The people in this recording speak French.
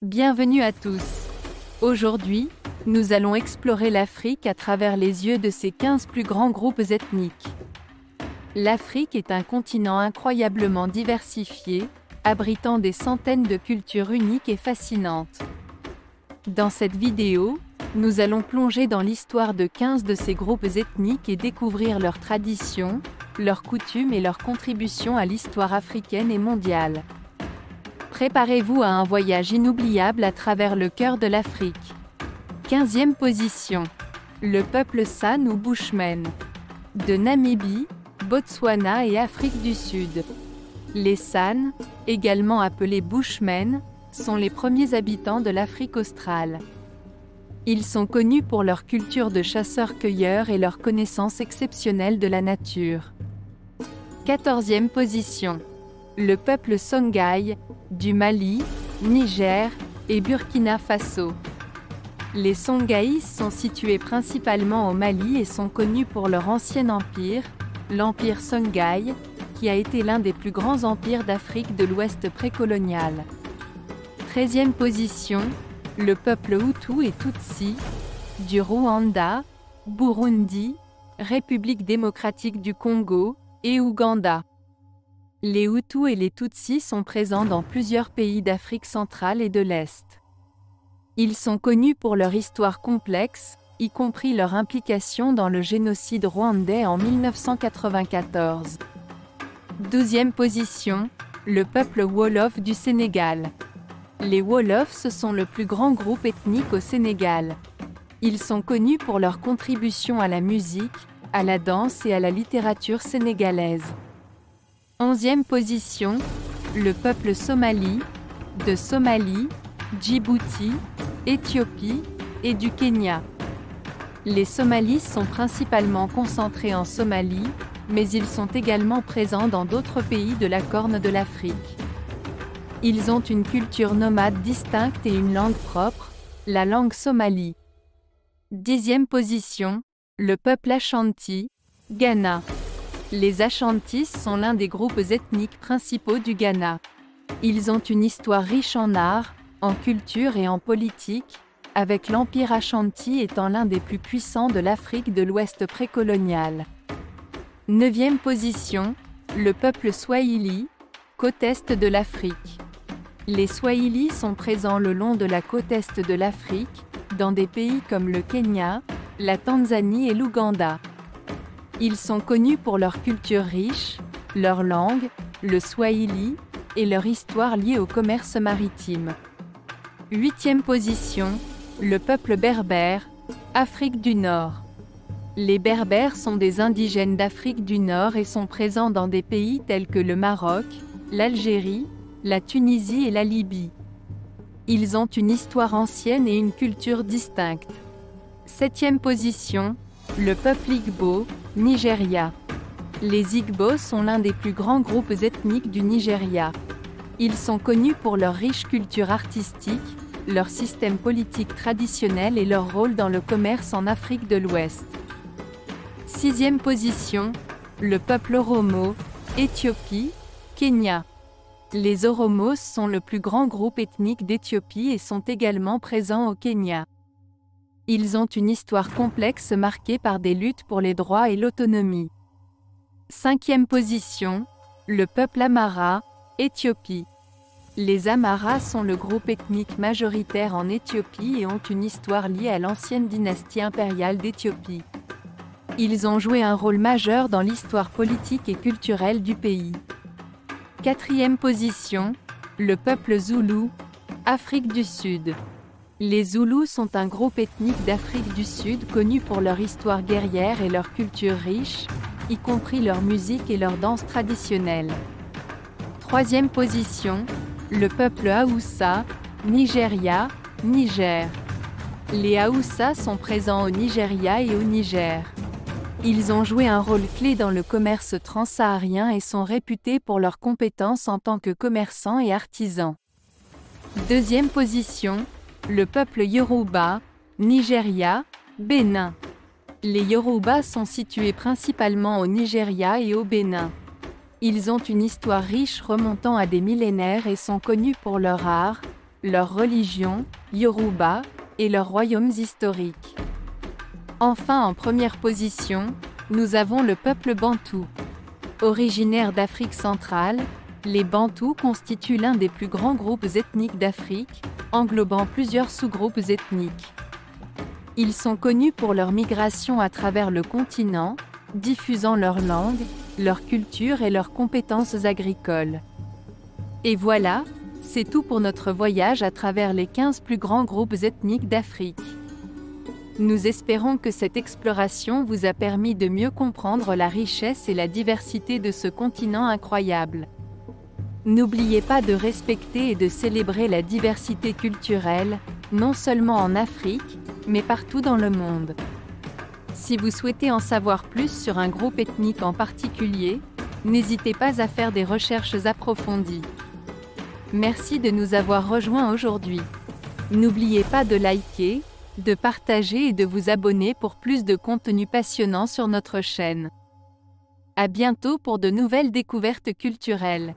Bienvenue à tous. Aujourd'hui, nous allons explorer l'Afrique à travers les yeux de ses 15 plus grands groupes ethniques. L'Afrique est un continent incroyablement diversifié, abritant des centaines de cultures uniques et fascinantes. Dans cette vidéo, nous allons plonger dans l'histoire de 15 de ces groupes ethniques et découvrir leurs traditions, leurs coutumes et leurs contributions à l'histoire africaine et mondiale. Préparez-vous à un voyage inoubliable à travers le cœur de l'Afrique. 15e position. Le peuple San ou Bushmen. De Namibie, Botswana et Afrique du Sud. Les San, également appelés Bushmen, sont les premiers habitants de l'Afrique australe. Ils sont connus pour leur culture de chasseurs-cueilleurs et leur connaissance exceptionnelle de la nature. 14e position. Le peuple Songhai, du Mali, Niger et Burkina Faso. Les Songhaïs sont situés principalement au Mali et sont connus pour leur ancien empire, l'empire Songhai, qui a été l'un des plus grands empires d'Afrique de l'Ouest précoloniale. 13e position, le peuple Hutu et Tutsi, du Rwanda, Burundi, République démocratique du Congo et Ouganda. Les Hutus et les Tutsis sont présents dans plusieurs pays d'Afrique centrale et de l'Est. Ils sont connus pour leur histoire complexe, y compris leur implication dans le génocide rwandais en 1994. 12e position, le peuple Wolof du Sénégal. Les Wolofs sont le plus grand groupe ethnique au Sénégal. Ils sont connus pour leur contribution à la musique, à la danse et à la littérature sénégalaise. 11e position, le peuple Somali, de Somalie, Djibouti, Éthiopie et du Kenya. Les Somalis sont principalement concentrés en Somalie, mais ils sont également présents dans d'autres pays de la Corne de l'Afrique. Ils ont une culture nomade distincte et une langue propre, la langue somali. 10e position, le peuple Ashanti, Ghana. Les Ashantis sont l'un des groupes ethniques principaux du Ghana. Ils ont une histoire riche en art, en culture et en politique, avec l'Empire Ashanti étant l'un des plus puissants de l'Afrique de l'Ouest précoloniale. 9e position, le peuple Swahili, côte est de l'Afrique. Les Swahilis sont présents le long de la côte est de l'Afrique, dans des pays comme le Kenya, la Tanzanie et l'Ouganda. Ils sont connus pour leur culture riche, leur langue, le swahili, et leur histoire liée au commerce maritime. 8e position, le peuple berbère, Afrique du Nord. Les Berbères sont des indigènes d'Afrique du Nord et sont présents dans des pays tels que le Maroc, l'Algérie, la Tunisie et la Libye. Ils ont une histoire ancienne et une culture distincte. 7e position, le peuple Igbo, Nigeria. Les Igbos sont l'un des plus grands groupes ethniques du Nigeria. Ils sont connus pour leur riche culture artistique, leur système politique traditionnel et leur rôle dans le commerce en Afrique de l'Ouest. 6e position, le peuple Oromo, Éthiopie, Kenya. Les Oromos sont le plus grand groupe ethnique d'Éthiopie et sont également présents au Kenya. Ils ont une histoire complexe marquée par des luttes pour les droits et l'autonomie. 5e position, le peuple Amhara, Éthiopie. Les Amharas sont le groupe ethnique majoritaire en Éthiopie et ont une histoire liée à l'ancienne dynastie impériale d'Éthiopie. Ils ont joué un rôle majeur dans l'histoire politique et culturelle du pays. 4e position, le peuple Zoulou, Afrique du Sud. Les Zoulous sont un groupe ethnique d'Afrique du Sud connu pour leur histoire guerrière et leur culture riche, y compris leur musique et leur danse traditionnelle. 3e position, le peuple Haoussa, Nigeria, Niger. Les Haoussa sont présents au Nigeria et au Niger. Ils ont joué un rôle clé dans le commerce transsaharien et sont réputés pour leurs compétences en tant que commerçants et artisans. 2e position, le peuple Yoruba, Nigeria, Bénin. Les Yoruba sont situés principalement au Nigeria et au Bénin. Ils ont une histoire riche remontant à des millénaires et sont connus pour leur art, leur religion, Yoruba, et leurs royaumes historiques. Enfin, en première position, nous avons le peuple bantou. Originaire d'Afrique centrale, les Bantous constituent l'un des plus grands groupes ethniques d'Afrique, englobant plusieurs sous-groupes ethniques. Ils sont connus pour leur migration à travers le continent, diffusant leur langue, leur culture et leurs compétences agricoles. Et voilà, c'est tout pour notre voyage à travers les 15 plus grands groupes ethniques d'Afrique. Nous espérons que cette exploration vous a permis de mieux comprendre la richesse et la diversité de ce continent incroyable. N'oubliez pas de respecter et de célébrer la diversité culturelle, non seulement en Afrique, mais partout dans le monde. Si vous souhaitez en savoir plus sur un groupe ethnique en particulier, n'hésitez pas à faire des recherches approfondies. Merci de nous avoir rejoints aujourd'hui. N'oubliez pas de liker, de partager et de vous abonner pour plus de contenu passionnant sur notre chaîne. À bientôt pour de nouvelles découvertes culturelles.